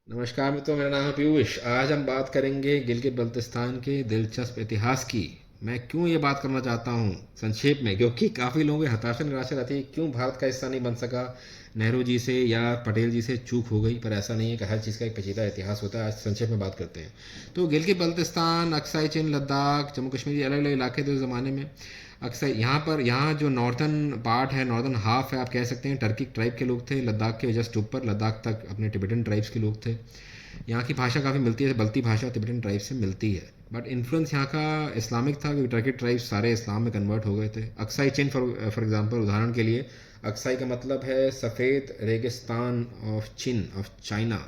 नमस्कार मित्रों, मेरा नाम है पीयूष। आज हम बात करेंगे गिलगित बल्तिस्तान के दिलचस्प इतिहास की। मैं क्यों ये बात करना चाहता हूँ संक्षेप में, क्योंकि काफ़ी लोगों की हताशा निराशा रहती है क्यों भारत का हिस्सा नहीं बन सका। नेहरू जी से या पटेल जी से चूक हो गई, पर ऐसा नहीं है कि हर चीज़ का एक पेचीदा इतिहास होता है। आज संक्षेप में बात करते हैं। तो गिलगित बल्तिस्तान, अक्साई चिन, लद्दाख, जम्मू कश्मीर, ये अलग अलग इलाके थे उस ज़माने में। अक्सर यहाँ जो नॉर्थन पार्ट है, नॉर्थन हाफ है, आप कह सकते हैं, टर्किक ट्राइब के लोग थे। लद्दाख के जस्ट ऊपर लद्दाख तक अपने टिबेटन ट्राइब्स के लोग थे। यहाँ की भाषा काफ़ी मिलती है, बल्ती भाषा तिब्बतन ट्राइब से मिलती है। बट इन्फ्लुएंस यहाँ का इस्लामिक था, क्योंकि टर्किक ट्राइब्स सारे इस्लाम में कन्वर्ट हो गए थे। अक्साई चिन फॉर एग्जांपल, उदाहरण के लिए, अक्साई का मतलब है सफ़ेद रेगिस्तान ऑफ चिन, ऑफ चाइना।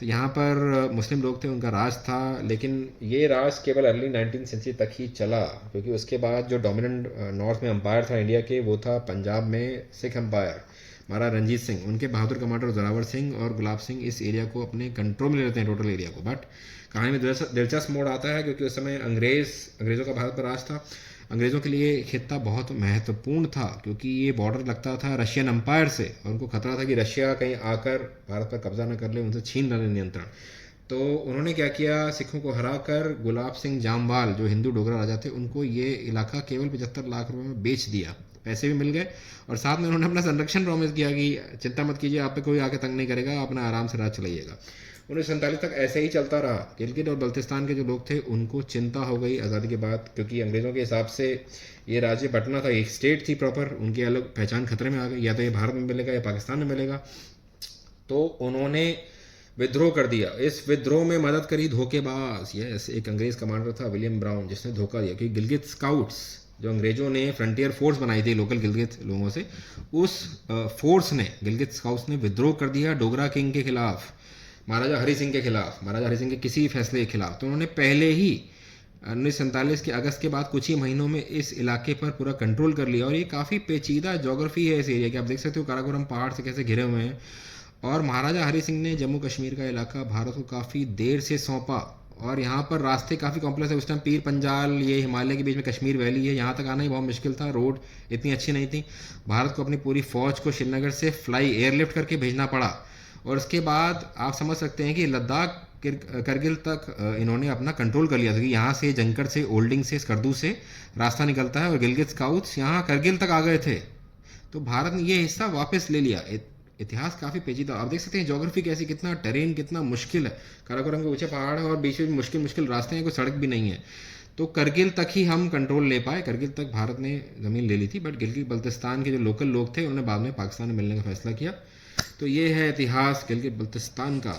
तो यहाँ पर मुस्लिम लोग थे, उनका राज था, लेकिन ये राज केवल अर्ली 19th सेंचुरी तक ही चला, क्योंकि उसके बाद जो डोमिनेंट नॉर्थ में अंपायर था इंडिया के, वो था पंजाब में सिख अंपायर, महाराजा रंजीत सिंह। उनके बहादुर कमांडर जोरावर सिंह और गुलाब सिंह इस एरिया को अपने कंट्रोल में ले लेते हैं, टोटल एरिया को। बट कहानी में दिलचस्प मोड़ आता है, क्योंकि उस समय अंग्रेज़ों का भारत पर राज था। अंग्रेज़ों के लिए खित्ता बहुत महत्वपूर्ण था, क्योंकि ये बॉर्डर लगता था रशियन अंपायर से, और उनको खतरा था कि रशिया कहीं आकर भारत पर कब्जा न कर ले, उनसे छीन ले नियंत्रण। तो उन्होंने क्या किया, सिखों को हराकर गुलाब सिंह जामवाल, जो हिंदू डोगरा राजा थे, उनको ये इलाका केवल 75 लाख रुपए में बेच दिया। पैसे भी मिल गए, और साथ में उन्होंने अपना संरक्षण प्रॉमिस किया कि चिंता मत कीजिए, आप पे कोई आके तंग नहीं करेगा, आप अपना आराम से राज चलाइएगा। 1947 तक ऐसे ही चलता रहा। गिलगित और बल्तिस्तान के जो लोग थे, उनको चिंता हो गई आज़ादी के बाद, क्योंकि अंग्रेज़ों के हिसाब से ये राज्य बंटना था, एक स्टेट थी प्रॉपर, उनकी अलग पहचान खतरे में आ गई। या तो ये भारत में मिलेगा या पाकिस्तान में मिलेगा। तो उन्होंने विद्रोह कर दिया। इस विद्रोह में मदद करी धोखेबाज, यस, एक अंग्रेज कमांडर था विलियम ब्राउन, जिसने धोखा दिया। क्योंकि गिलगित स्काउट्स, जो अंग्रेजों ने फ्रंटियर फोर्स बनाई थी लोकल गिलगित लोगों से, उस फोर्स ने, गिलगित स्काउट्स ने विद्रोह कर दिया डोगरा किंग के खिलाफ, महाराजा हरि सिंह के खिलाफ, महाराजा हरि सिंह के किसी फैसले के खिलाफ। तो उन्होंने पहले ही 1947 के अगस्त के बाद कुछ ही महीनों में इस इलाके पर पूरा कंट्रोल कर लिया। और ये काफ़ी पेचीदा जोग्राफी है इस एरिया की, आप देख सकते हो काराकोरम पहाड़ से कैसे घिरे हुए हैं। और महाराजा हरि सिंह ने जम्मू कश्मीर का इलाका भारत को काफ़ी देर से सौंपा, और यहाँ पर रास्ते काफ़ी कॉम्प्लेक्स है। उस टाइम पीर पंजाल, ये हिमालय के बीच में कश्मीर वैली है, यहाँ तक आना ही बहुत मुश्किल था, रोड इतनी अच्छी नहीं थी। भारत को अपनी पूरी फ़ौज को श्रीनगर से फ्लाई एयरलिफ्ट करके भेजना पड़ा। और उसके बाद आप समझ सकते हैं कि लद्दाख, करगिल तक इन्होंने अपना कंट्रोल कर लिया था, कि यहाँ से जंकर से, ओल्डिंग से, स्कर्दू से रास्ता निकलता है, और गिलगित स्काउट्स यहाँ करगिल तक आ गए थे। तो भारत ने ये हिस्सा वापस ले लिया। इतिहास काफ़ी पेचीदा, आप देख सकते हैं जोग्राफी कैसी, कितना टेरेन कितना मुश्किल है। काराकोरम के ऊंचे पहाड़ है, और बीच में मुश्किल मुश्किल रास्ते हैं, कोई सड़क भी नहीं है। तो करगिल तक ही हम कंट्रोल ले पाए, करगिल तक भारत ने ज़मीन ले ली थी। बट गिलगित बल्तिस्तान के जो लोकल लोग थे, उन्होंने बाद में पाकिस्तान में मिलने का फैसला किया। तो ये है इतिहास गिलगित बल्तिस्तान का।